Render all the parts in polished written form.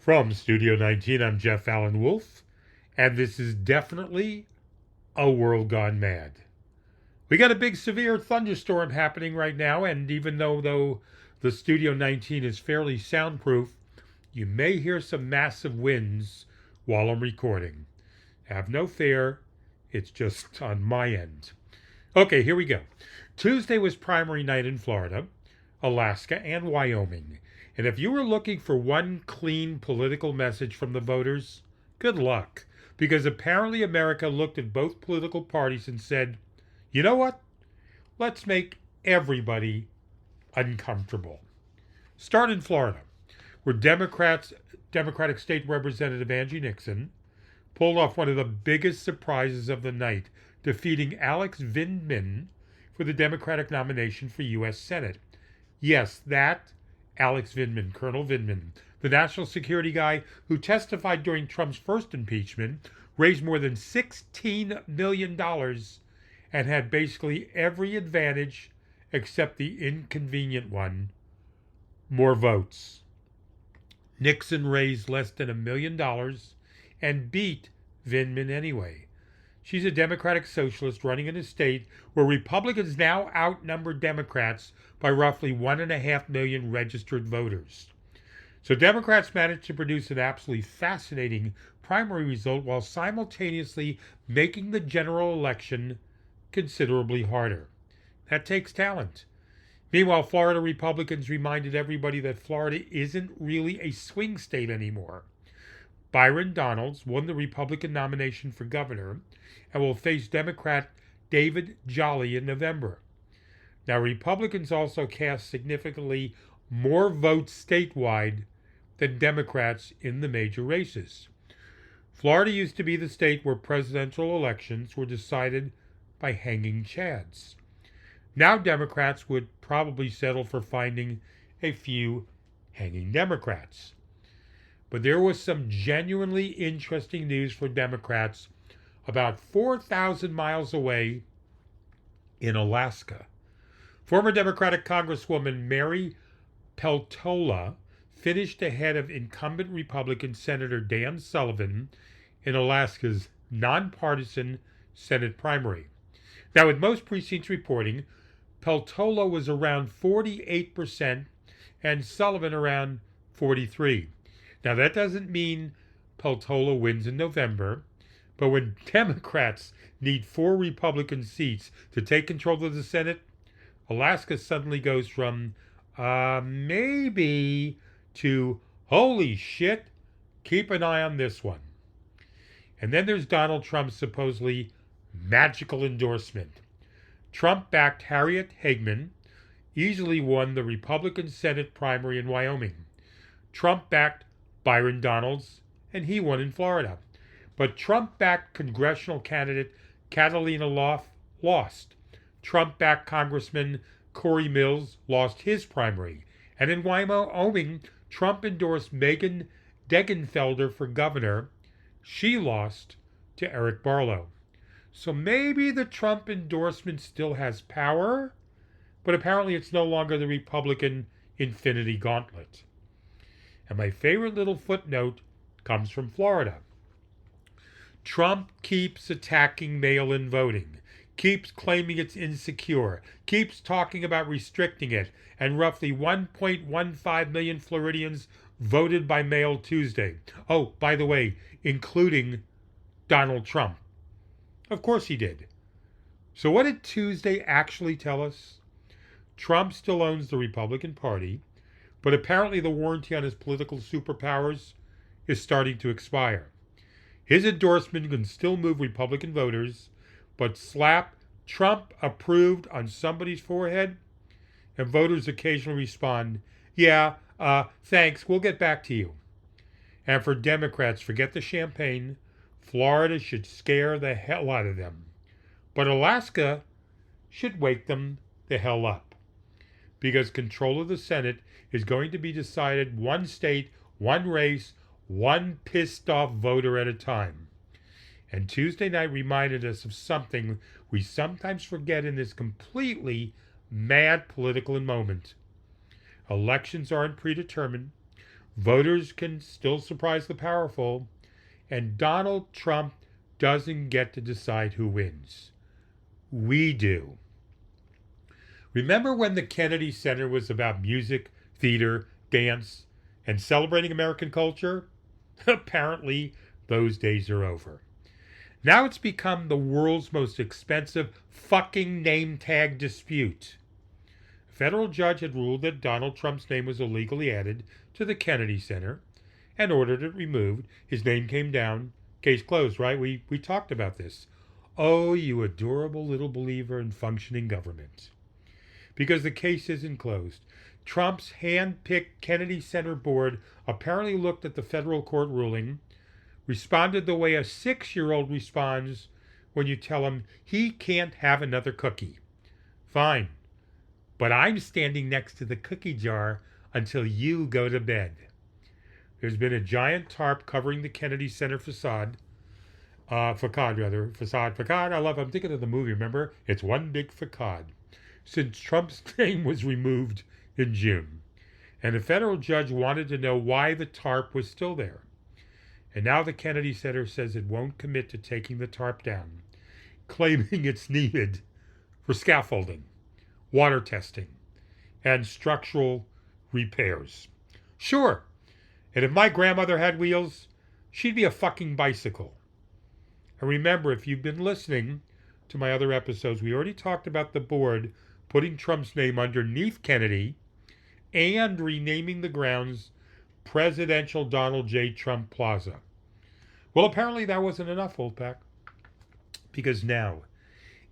From Studio 19, I'm Jeff Allen Wolf, and this is definitely a world gone mad. We got a big severe thunderstorm happening right now, and even though the Studio 19 is fairly soundproof, you may hear some massive winds while I'm recording. Have no fear, it's just on my end. Okay, here we go. Tuesday was primary night in Florida, Alaska, and Wyoming. And if you were looking for one clean political message from the voters, good luck. Because apparently America looked at both political parties and said, you know what? Let's make everybody uncomfortable. Start in Florida, where Democratic State Representative Angie Nixon pulled off one of the biggest surprises of the night, defeating Alex Vindman for the Democratic nomination for U.S. Senate. Yes, that Alex Vindman, Colonel Vindman, the national security guy who testified during Trump's first impeachment, raised more than $16 million and had basically every advantage except the inconvenient one: more votes. Nixon raised less than $1 million and beat Vindman anyway. She's a Democratic socialist running in a state where Republicans now outnumber Democrats by roughly 1.5 million registered voters. So Democrats managed to produce an absolutely fascinating primary result while simultaneously making the general election considerably harder. That takes talent. Meanwhile, Florida Republicans reminded everybody that Florida isn't really a swing state anymore. Byron Donalds won the Republican nomination for governor and will face Democrat David Jolly in November. Now, Republicans also cast significantly more votes statewide than Democrats in the major races. Florida used to be the state where presidential elections were decided by hanging chads. Now Democrats would probably settle for finding a few hanging Democrats. But there was some genuinely interesting news for Democrats about 4,000 miles away in Alaska. Former Democratic Congresswoman Mary Peltola finished ahead of incumbent Republican Senator Dan Sullivan in Alaska's nonpartisan Senate primary. Now, with most precincts reporting, Peltola was around 48% and Sullivan around 43%. Now, that doesn't mean Peltola wins in November, but when Democrats need 4 Republican seats to take control of the Senate, Alaska suddenly goes from maybe to holy shit, keep an eye on this one. And then there's Donald Trump's supposedly magical endorsement. Trump-backed Harriet Hageman easily won the Republican Senate primary in Wyoming. Trump-backed Byron Donalds, and he won in Florida. But Trump-backed congressional candidate Catalina lost. Trump-backed Congressman Corey Mills lost his primary. And in Wyoming, Trump endorsed Megan Degenfelder for governor. She lost to Eric Barlow. So maybe the Trump endorsement still has power, but apparently it's no longer the Republican infinity gauntlet. And my favorite little footnote comes from Florida. Trump keeps attacking mail-in voting, keeps claiming it's insecure, keeps talking about restricting it, and roughly 1.15 million Floridians voted by mail Tuesday. Oh, by the way, including Donald Trump. Of course he did. So what did Tuesday actually tell us? Trump still owns the Republican Party, but apparently the warranty on his political superpowers is starting to expire. His endorsement can still move Republican voters, but slap Trump approved on somebody's forehead, and voters occasionally respond, yeah, thanks, we'll get back to you. And for Democrats, forget the champagne. Florida should scare the hell out of them. But Alaska should wake them the hell up. Because control of the Senate is going to be decided one state, one race, one pissed off voter at a time. And Tuesday night reminded us of something we sometimes forget in this completely mad political moment. Elections aren't predetermined. Voters can still surprise the powerful, and Donald Trump doesn't get to decide who wins. We do. Remember when the Kennedy Center was about music, theater, dance, and celebrating American culture? Apparently, those days are over. Now it's become the world's most expensive fucking name tag dispute. A federal judge had ruled that Donald Trump's name was illegally added to the Kennedy Center and ordered it removed. His name came down. Case closed, right? We talked about this. Oh, you adorable little believer in functioning government. Because the case isn't closed. Trump's hand-picked Kennedy Center board apparently looked at the federal court ruling, responded the way a 6-year-old responds when you tell him he can't have another cookie. Fine, but I'm standing next to the cookie jar until you go to bed. There's been a giant tarp covering the Kennedy Center facade. I'm thinking of the movie, remember? It's one big facade. Since Trump's name was removed in June. And a federal judge wanted to know why the tarp was still there. And now the Kennedy Center says it won't commit to taking the tarp down, claiming it's needed for scaffolding, water testing, and structural repairs. Sure, and if my grandmother had wheels, she'd be a fucking bicycle. And remember, if you've been listening to my other episodes, we already talked about the board putting Trump's name underneath Kennedy and renaming the grounds Presidential Donald J. Trump Plaza. Well, apparently that wasn't enough, Wolfpack. Because now,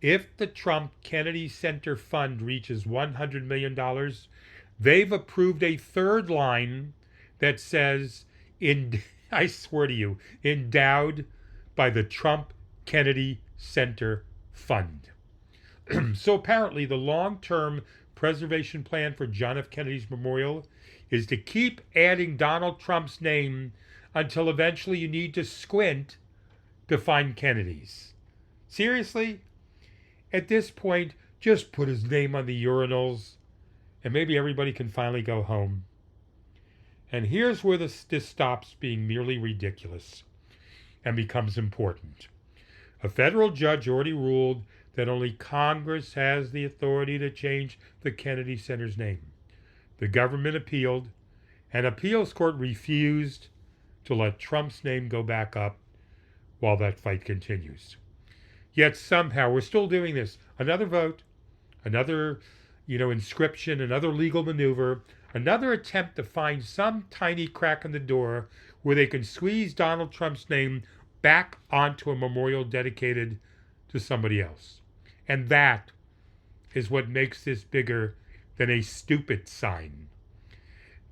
if the Trump Kennedy Center Fund reaches $100 million, they've approved a third line that says, I swear to you, endowed by the Trump Kennedy Center Fund. So apparently the long-term preservation plan for John F. Kennedy's memorial is to keep adding Donald Trump's name until eventually you need to squint to find Kennedy's. Seriously? At this point, just put his name on the urinals and maybe everybody can finally go home. And here's where this stops being merely ridiculous and becomes important. A federal judge already ruled that only Congress has the authority to change the Kennedy Center's name. The government appealed, and appeals court refused to let Trump's name go back up while that fight continues. Yet somehow we're still doing this. Another vote, another, inscription, another legal maneuver, another attempt to find some tiny crack in the door where they can squeeze Donald Trump's name back onto a memorial dedicated to somebody else. And that is what makes this bigger than a stupid sign.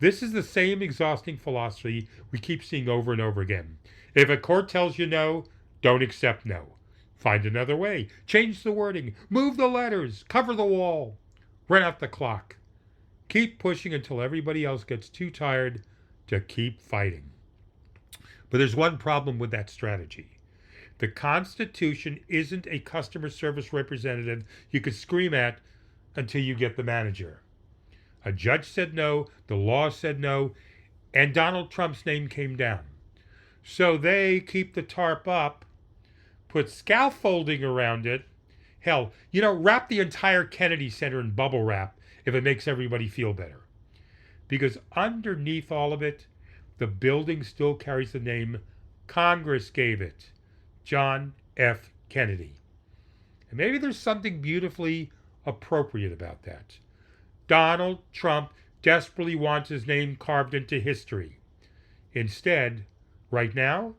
This is the same exhausting philosophy we keep seeing over and over again. If a court tells you no, don't accept no. Find another way. Change the wording. Move the letters. Cover the wall. Run out the clock. Keep pushing until everybody else gets too tired to keep fighting. But there's one problem with that strategy. The Constitution isn't a customer service representative you can scream at until you get the manager. A judge said no, the law said no, and Donald Trump's name came down. So they keep the tarp up, put scaffolding around it. Hell, wrap the entire Kennedy Center in bubble wrap if it makes everybody feel better. Because underneath all of it, the building still carries the name Congress gave it. John F. Kennedy. And maybe there's something beautifully appropriate about that. Donald Trump desperately wants his name carved into history. Instead, right now,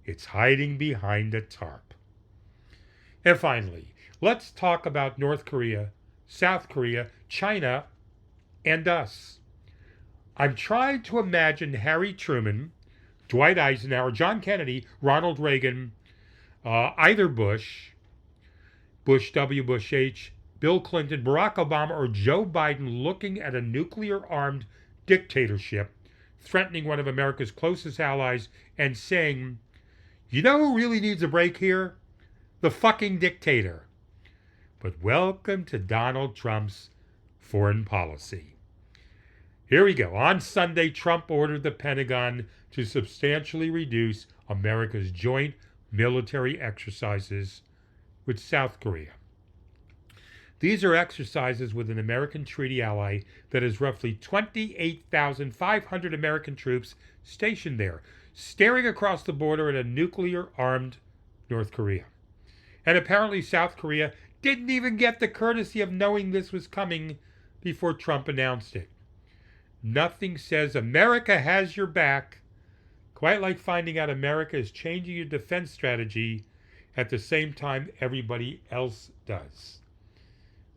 it's hiding behind a tarp. And finally, let's talk about North Korea, South Korea, China, and us. I'm trying to imagine Harry Truman, Dwight Eisenhower, John Kennedy, Ronald Reagan, either Bush W, Bush H, Bill Clinton, Barack Obama, or Joe Biden looking at a nuclear-armed dictatorship threatening one of America's closest allies and saying, you know who really needs a break here? The fucking dictator. But welcome to Donald Trump's foreign policy. Here we go. On Sunday, Trump ordered the Pentagon to substantially reduce America's joint military exercises with South Korea. These are exercises with an American treaty ally that has roughly 28,500 American troops stationed there, staring across the border at a nuclear-armed North Korea. And apparently South Korea didn't even get the courtesy of knowing this was coming before Trump announced it. Nothing says America has your back quite like finding out America is changing your defense strategy at the same time everybody else does.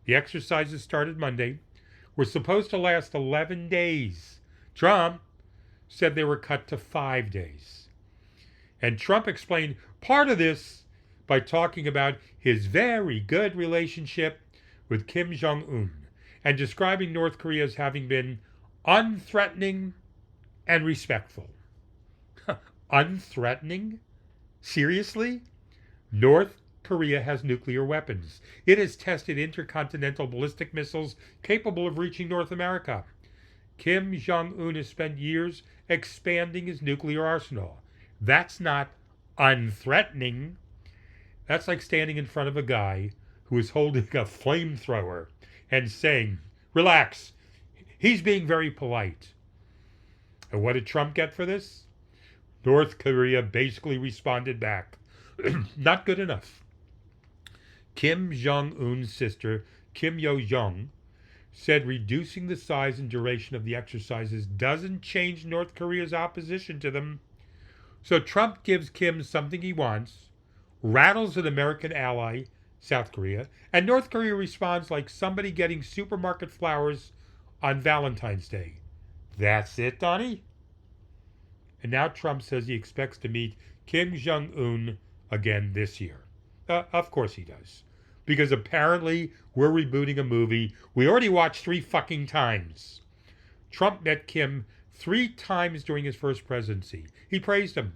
The exercises started Monday, were supposed to last 11 days. Trump said they were cut to 5 days. And Trump explained part of this by talking about his very good relationship with Kim Jong Un and describing North Korea as having been unthreatening and respectful. Unthreatening? Seriously? North Korea has nuclear weapons. It has tested intercontinental ballistic missiles capable of reaching North America. Kim Jong Un has spent years expanding his nuclear arsenal. That's not unthreatening. That's like standing in front of a guy who is holding a flamethrower and saying, relax. He's being very polite. And what did Trump get for this? North Korea basically responded back. Not good enough. Kim Jong Un's sister, Kim Yo-jong, said reducing the size and duration of the exercises doesn't change North Korea's opposition to them. So Trump gives Kim something he wants, rattles an American ally, South Korea, and North Korea responds like somebody getting supermarket flowers on Valentine's Day. That's it, Donnie? And now Trump says he expects to meet Kim Jong Un again this year. Of course he does. Because apparently we're rebooting a movie we already watched 3 fucking times. Trump met Kim 3 times during his first presidency. He praised him.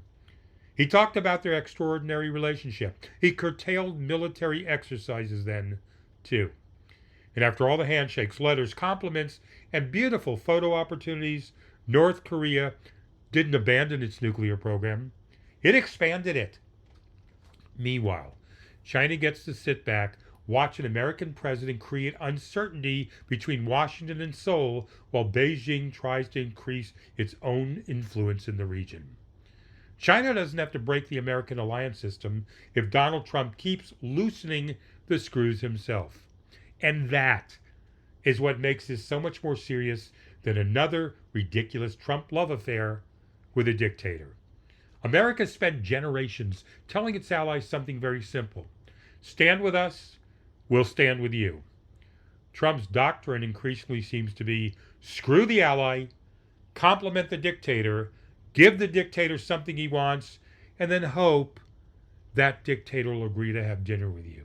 He talked about their extraordinary relationship. He curtailed military exercises then, too. And after all the handshakes, letters, compliments, and beautiful photo opportunities, North Korea didn't abandon its nuclear program. It expanded it. Meanwhile, China gets to sit back, watch an American president create uncertainty between Washington and Seoul while Beijing tries to increase its own influence in the region. China doesn't have to break the American alliance system if Donald Trump keeps loosening the screws himself. And that is what makes this so much more serious than another ridiculous Trump love affair with a dictator. America spent generations telling its allies something very simple. Stand with us, we'll stand with you. Trump's doctrine increasingly seems to be screw the ally, compliment the dictator, give the dictator something he wants, and then hope that dictator will agree to have dinner with you.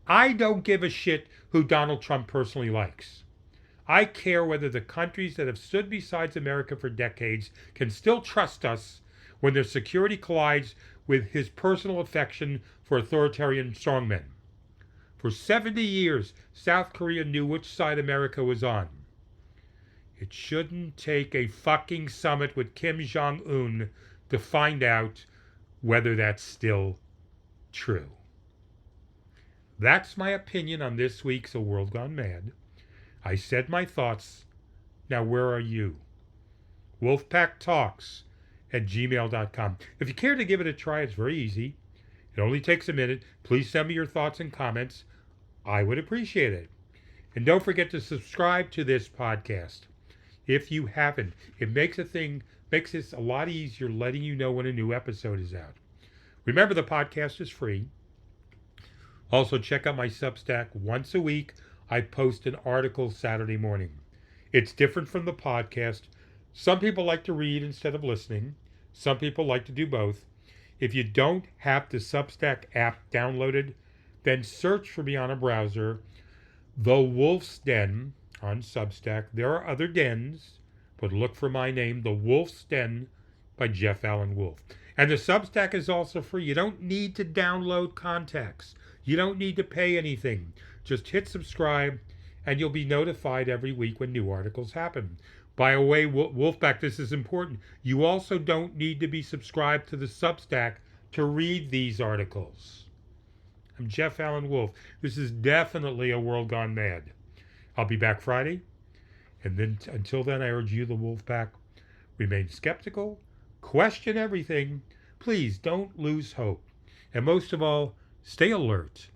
I don't give a shit who Donald Trump personally likes. I care whether the countries that have stood beside America for decades can still trust us when their security collides with his personal affection for authoritarian strongmen. For 70 years, South Korea knew which side America was on. It shouldn't take a fucking summit with Kim Jong Un to find out whether that's still true. That's my opinion on this week's A World Gone Mad. I said my thoughts. Now where are you? wolfpacktalks@gmail.com. If you care to give it a try, it's very easy. It only takes a minute. Please send me your thoughts and comments. I would appreciate it. And don't forget to subscribe to this podcast. If you haven't, it makes this a lot easier letting you know when a new episode is out. Remember, the podcast is free. Also, check out my Substack. Once a week, I post an article Saturday morning. It's different from the podcast. Some people like to read instead of listening. Some people like to do both. If you don't have the Substack app downloaded, then search for me on a browser, The Wolf's Den on Substack. There are other dens, but look for my name, The Wolf's Den by Jeff Allen Wolf. And the Substack is also free. You don't need to download contacts. You don't need to pay anything. Just hit subscribe and you'll be notified every week when new articles happen. By the way, Wolfpack, this is important. You also don't need to be subscribed to the Substack to read these articles. I'm Jeff Allen Wolf. This is definitely a world gone mad. I'll be back Friday. And then until then, I urge you, the Wolfpack, remain skeptical, question everything. Please don't lose hope. And most of all, stay alert.